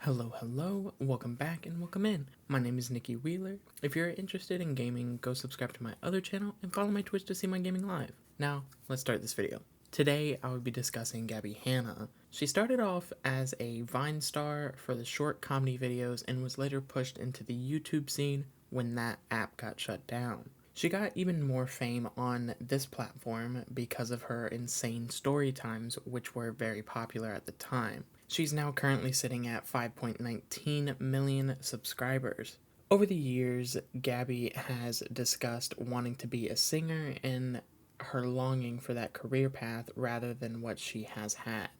Hello, welcome back and welcome in. My name is Nikki Wheeler. If you're interested in gaming, go subscribe to my other channel and follow my Twitch to see my gaming live. Now, let's start this video. Today, I will be discussing Gabbie Hanna. She started off as a Vine star for the short comedy videos and was later pushed into the YouTube scene when that app got shut down. She got even more fame on this platform because of her insane story times, which were very popular at the time. She's now currently sitting at 5.19 million subscribers. Over the years, Gabbie has discussed wanting to be a singer and her longing for that career path rather than what she has had.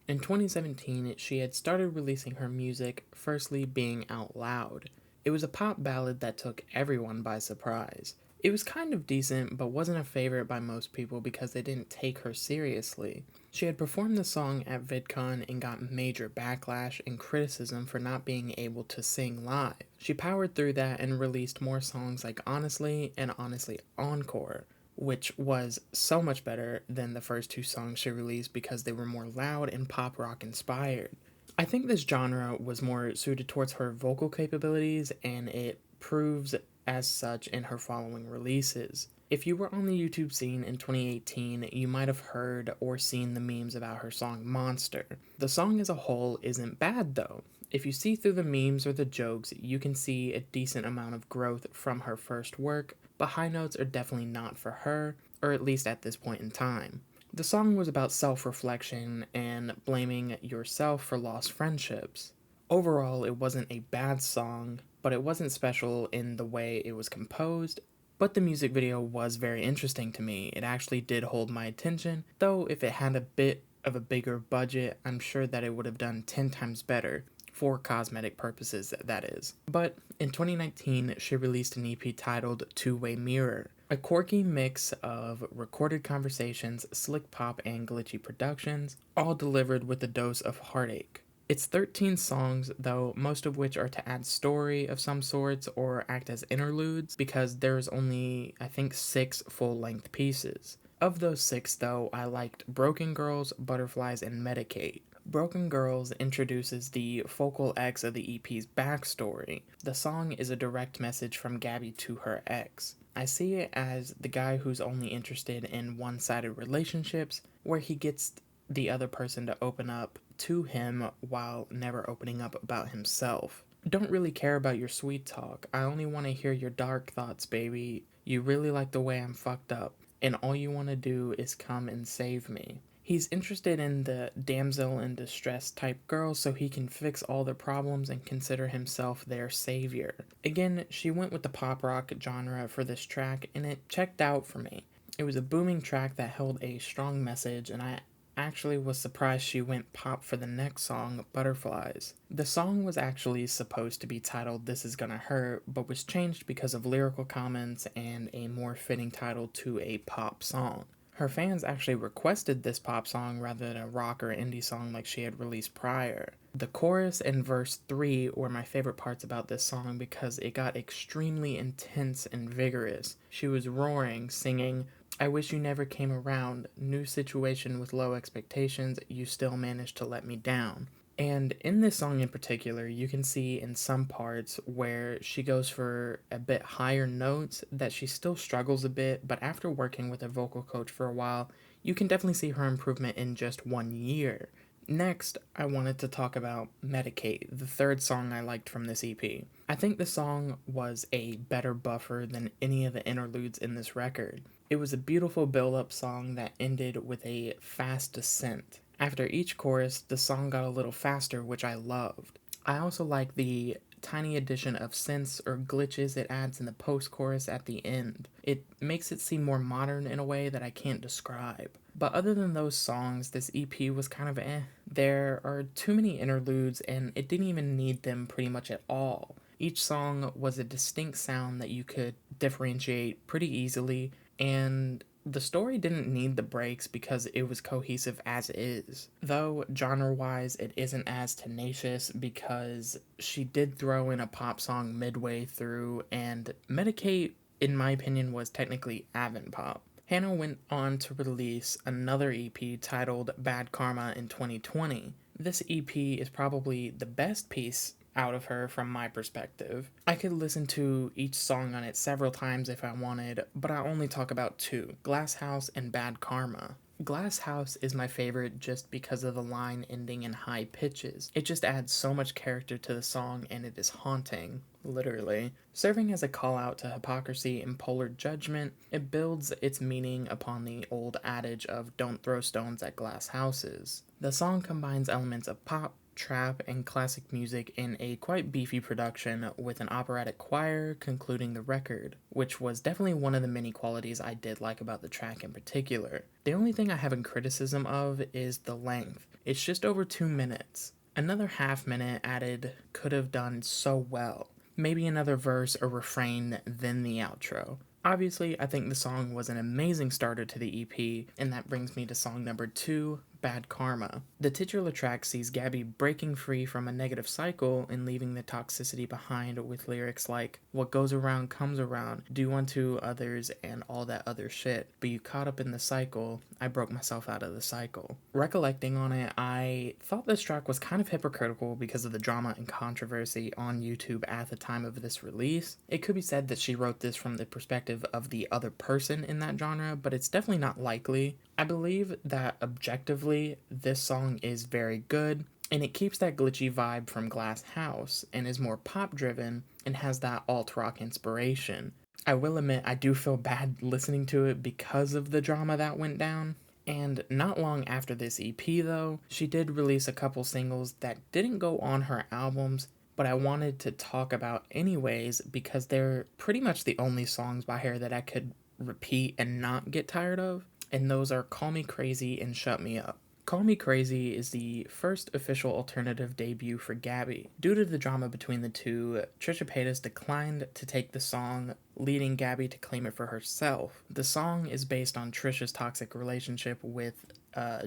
In 2017, she had started releasing her music, firstly being Out Loud. It was a pop ballad that took everyone by surprise. It was kind of decent, but wasn't a favorite by most people because they didn't take her seriously. She had performed the song at VidCon and got major backlash and criticism for not being able to sing live. She powered through that and released more songs like Honestly and Honestly Encore, which was so much better than the first two songs she released because they were more loud and pop rock inspired. I think this genre was more suited towards her vocal capabilities, and it proves as such in her following releases. If you were on the YouTube scene in 2018, you might have heard or seen the memes about her song Monster. The song as a whole isn't bad though. If you see through the memes or the jokes, you can see a decent amount of growth from her first work, but high notes are definitely not for her, or at least at this point in time. The song was about self-reflection and blaming yourself for lost friendships. Overall, it wasn't a bad song, but it wasn't special in the way it was composed, but the music video was very interesting to me. It actually did hold my attention, though if it had a bit of a bigger budget, I'm sure that it would have done 10 times better, for cosmetic purposes, that is. But in 2019, she released an EP titled Two-Way Mirror, a quirky mix of recorded conversations, slick pop, and glitchy productions, all delivered with a dose of heartache. It's 13 songs, though, most of which are to add story of some sorts or act as interludes, because there's only, I think, 6 full-length pieces. Of those 6, though, I liked Broken Girls, Butterflies, and Medicate. Broken Girls introduces the focal X of the EP's backstory. The song is a direct message from Gabbie to her ex. I see it as the guy who's only interested in one-sided relationships, where he gets the other person to open up to him while never opening up about himself. Don't really care about your sweet talk. I only want to hear your dark thoughts, baby. You really like the way I'm fucked up, and all you want to do is come and save me. He's interested in the damsel in distress type girl so he can fix all their problems and consider himself their savior. Again, she went with the pop rock genre for this track, and it checked out for me. It was a booming track that held a strong message, and I actually was surprised she went pop for the next song, Butterflies. The song was actually supposed to be titled This Is Gonna Hurt, but was changed because of lyrical comments and a more fitting title to a pop song. Her fans actually requested this pop song rather than a rock or indie song like she had released prior. The chorus and verse 3 were my favorite parts about this song because it got extremely intense and vigorous. She was roaring, singing, I wish you never came around, new situation with low expectations, you still managed to let me down. And in this song in particular, you can see in some parts where she goes for a bit higher notes that she still struggles a bit, but after working with a vocal coach for a while, you can definitely see her improvement in just 1 year. Next, I wanted to talk about Medicate, the third song I liked from this EP. I think the song was a better buffer than any of the interludes in this record. It was a beautiful build-up song that ended with a fast descent. After each chorus, the song got a little faster, which I loved. I also like the tiny addition of synths or glitches it adds in the post-chorus at the end. It makes it seem more modern in a way that I can't describe. But other than those songs, this EP was kind of eh. There are too many interludes and it didn't even need them pretty much at all. Each song was a distinct sound that you could differentiate pretty easily, and the story didn't need the breaks because it was cohesive as is. Though, genre-wise, it isn't as tenacious because she did throw in a pop song midway through, and Medicate, in my opinion, was technically avant pop. Hanna went on to release another EP titled Bad Karma in 2020. This EP is probably the best piece out of her from my perspective. I could listen to each song on it several times if I wanted, but I only talk about two, Glass House and Bad Karma. Glass House is my favorite just because of the line ending in high pitches. It just adds so much character to the song and it is haunting, literally. Serving as a call out to hypocrisy and polar judgment, it builds its meaning upon the old adage of don't throw stones at glass houses. The song combines elements of pop, trap, and classic music in a quite beefy production with an operatic choir concluding the record, which was definitely one of the many qualities I did like about the track in particular. The only thing I have in criticism of is the length. It's just over 2 minutes. Another half minute added could have done so well. Maybe another verse or refrain, then the outro. Obviously, I think the song was an amazing starter to the EP, and that brings me to song number 2, Bad Karma. The titular track sees Gabbie breaking free from a negative cycle and leaving the toxicity behind with lyrics like, what goes around comes around, do unto others and all that other shit, but you caught up in the cycle, I broke myself out of the cycle. Recollecting on it, I thought this track was kind of hypocritical because of the drama and controversy on YouTube at the time of this release. It could be said that she wrote this from the perspective of the other person in that genre, but it's definitely not likely. I believe that objectively, this song is very good, and it keeps that glitchy vibe from Glass House, and is more pop-driven, and has that alt-rock inspiration. I will admit, I do feel bad listening to it because of the drama that went down. And not long after this EP, though, she did release a couple singles that didn't go on her albums, but I wanted to talk about anyways because they're pretty much the only songs by her that I could repeat and not get tired of. And those are Call Me Crazy and Shut Me Up. Call Me Crazy is the first official alternative debut for Gabbie. Due to the drama between the two, Trisha Paytas declined to take the song, leading Gabbie to claim it for herself. The song is based on Trisha's toxic relationship with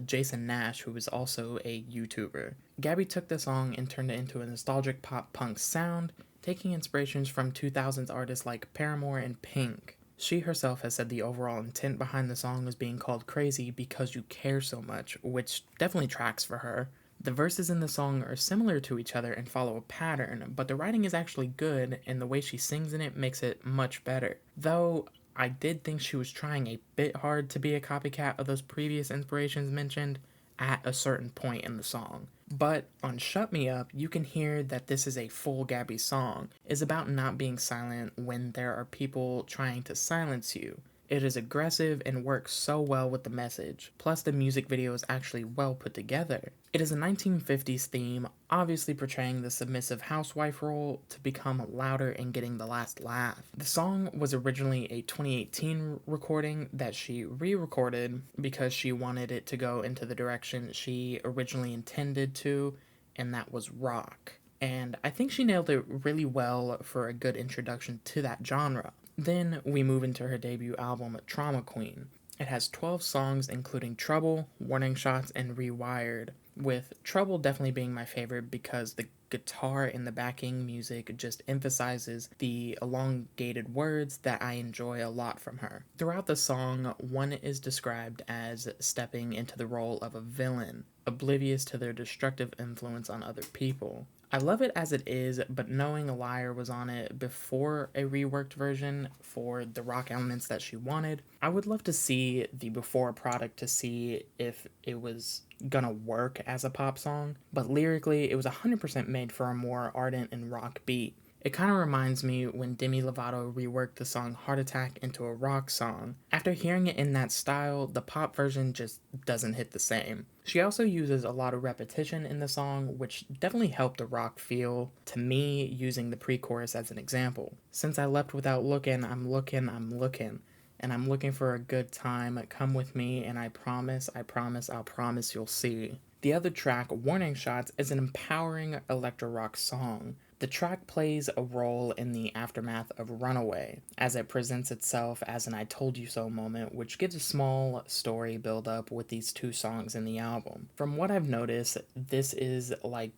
Jason Nash, who is also a YouTuber. Gabbie took the song and turned it into a nostalgic pop-punk sound, taking inspirations from 2000s artists like Paramore and Pink. She herself has said the overall intent behind the song was being called crazy because you care so much, which definitely tracks for her. The verses in the song are similar to each other and follow a pattern, but the writing is actually good and the way she sings in it makes it much better. Though I did think she was trying a bit hard to be a copycat of those previous inspirations mentioned at a certain point in the song. But on Shut Me Up, you can hear that this is a full Gabbie song. It's about not being silent when there are people trying to silence you. It is aggressive and works so well with the message. Plus, the music video is actually well put together. It is a 1950s theme, obviously portraying the submissive housewife role to become louder and getting the last laugh. The song was originally a 2018 recording that she re-recorded because she wanted it to go into the direction she originally intended to, and that was rock. And I think she nailed it really well for a good introduction to that genre. Then we move into her debut album, Trauma Queen. It has 12 songs including Trouble, Warning Shots, and Rewired, with Trouble definitely being my favorite because the guitar and the backing music just emphasizes the elongated words that I enjoy a lot from her. Throughout the song, one is described as stepping into the role of a villain, oblivious to their destructive influence on other people. I love it as it is, but knowing a Liar was on it before a reworked version for the rock elements that she wanted, I would love to see the before product to see if it was gonna work as a pop song, but lyrically it was 100% made for a more ardent and rock beat. It kind of reminds me when Demi Lovato reworked the song Heart Attack into a rock song. After hearing it in that style, the pop version just doesn't hit the same. She also uses a lot of repetition in the song, which definitely helped the rock feel to me, using the pre-chorus as an example. Since I left without looking, I'm looking, and I'm looking for a good time. Come with me, and I promise, I'll promise you'll see. The other track, Warning Shots, is an empowering electro rock song. The track plays a role in the aftermath of Runaway, as it presents itself as an I told you so moment, which gives a small story build up with these two songs in the album. From what I've noticed, this is like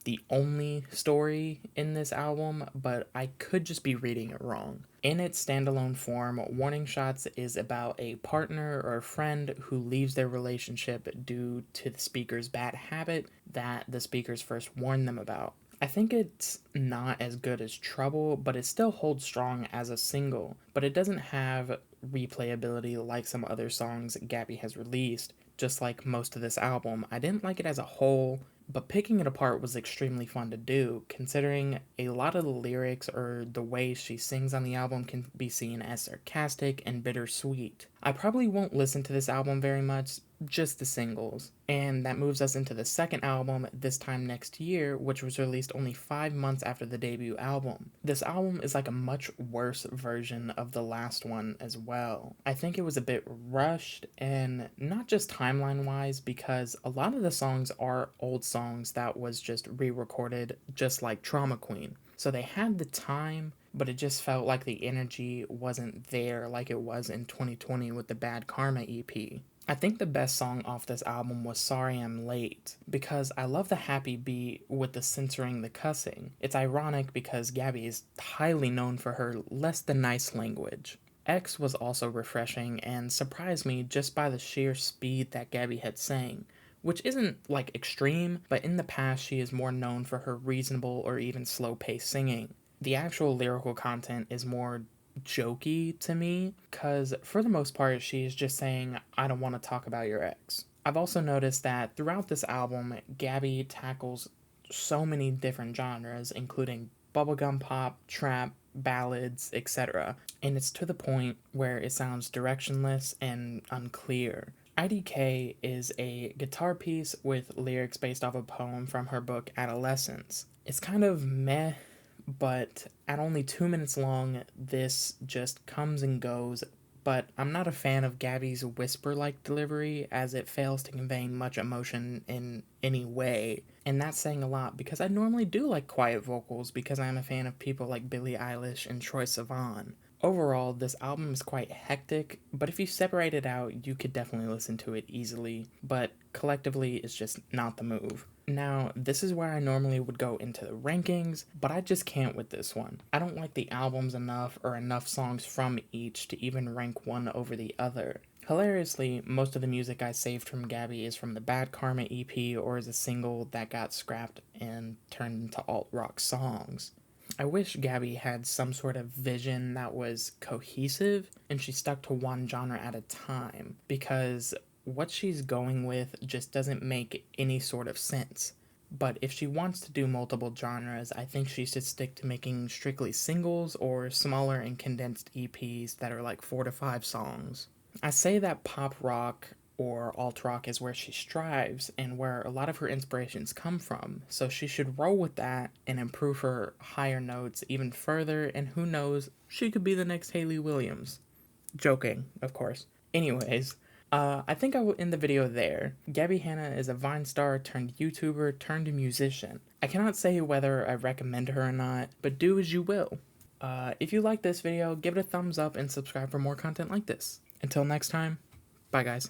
the only story in this album, but I could just be reading it wrong. In its standalone form, Warning Shots is about a partner or a friend who leaves their relationship due to the speaker's bad habit that the speakers first warned them about. I think it's not as good as Trouble, but it still holds strong as a single, but it doesn't have replayability like some other songs Gabbie has released. Just like most of this album, I didn't like it as a whole, but picking it apart was extremely fun to do, considering a lot of the lyrics or the way she sings on the album can be seen as sarcastic and bittersweet. I probably won't listen to this album very much, just the singles. And that moves us into the second album, This Time Next Year, which was released only 5 months after the debut album. This album is like a much worse version of the last one as well. I think it was a bit rushed, and not just timeline wise, because a lot of the songs are old songs that was just re-recorded, just like Trauma Queen. So they had the time, but it just felt like the energy wasn't there like it was in 2020 with the Bad Karma EP. I think the best song off this album was Sorry I'm Late, because I love the happy beat with the censoring the cussing. It's ironic because Gabbie is highly known for her less than nice language. X was also refreshing and surprised me just by the sheer speed that Gabbie had sang, which isn't like extreme, but in the past she is more known for her reasonable or even slow-paced singing. The actual lyrical content is more jokey to me, because for the most part she is just saying, I don't want to talk about your ex. I've also noticed that throughout this album, Gabbie tackles so many different genres, including bubblegum pop, trap, ballads, etc. And it's to the point where it sounds directionless and unclear. IDK is a guitar piece with lyrics based off a poem from her book Adolescence. It's kind of meh, but at only 2 minutes long, this just comes and goes, but I'm not a fan of Gabbie's whisper-like delivery, as it fails to convey much emotion in any way, and that's saying a lot because I normally do like quiet vocals because I'm a fan of people like Billie Eilish and Troye Sivan. Overall, this album is quite hectic, but if you separate it out, you could definitely listen to it easily, but collectively, it's just not the move. Now, this is where I normally would go into the rankings, but I just can't with this one. I don't like the albums enough or enough songs from each to even rank one over the other. Hilariously, most of the music I saved from Gabbie is from the Bad Karma EP or is a single that got scrapped and turned into alt-rock songs. I wish Gabbie had some sort of vision that was cohesive and she stuck to one genre at a time, because what she's going with just doesn't make any sort of sense. But if she wants to do multiple genres, I think she should stick to making strictly singles or smaller and condensed EPs that are like 4 to 5 songs. I say that pop rock or alt rock is where she strives and where a lot of her inspirations come from, so she should roll with that and improve her higher notes even further, and who knows, she could be the next Hayley Williams. Joking, of course. Anyways, I think I will end the video there. Gabbie Hanna is a Vine star turned YouTuber turned musician. I cannot say whether I recommend her or not, but do as you will. If you like this video, give it a thumbs up and subscribe for more content like this. Until next time, bye guys.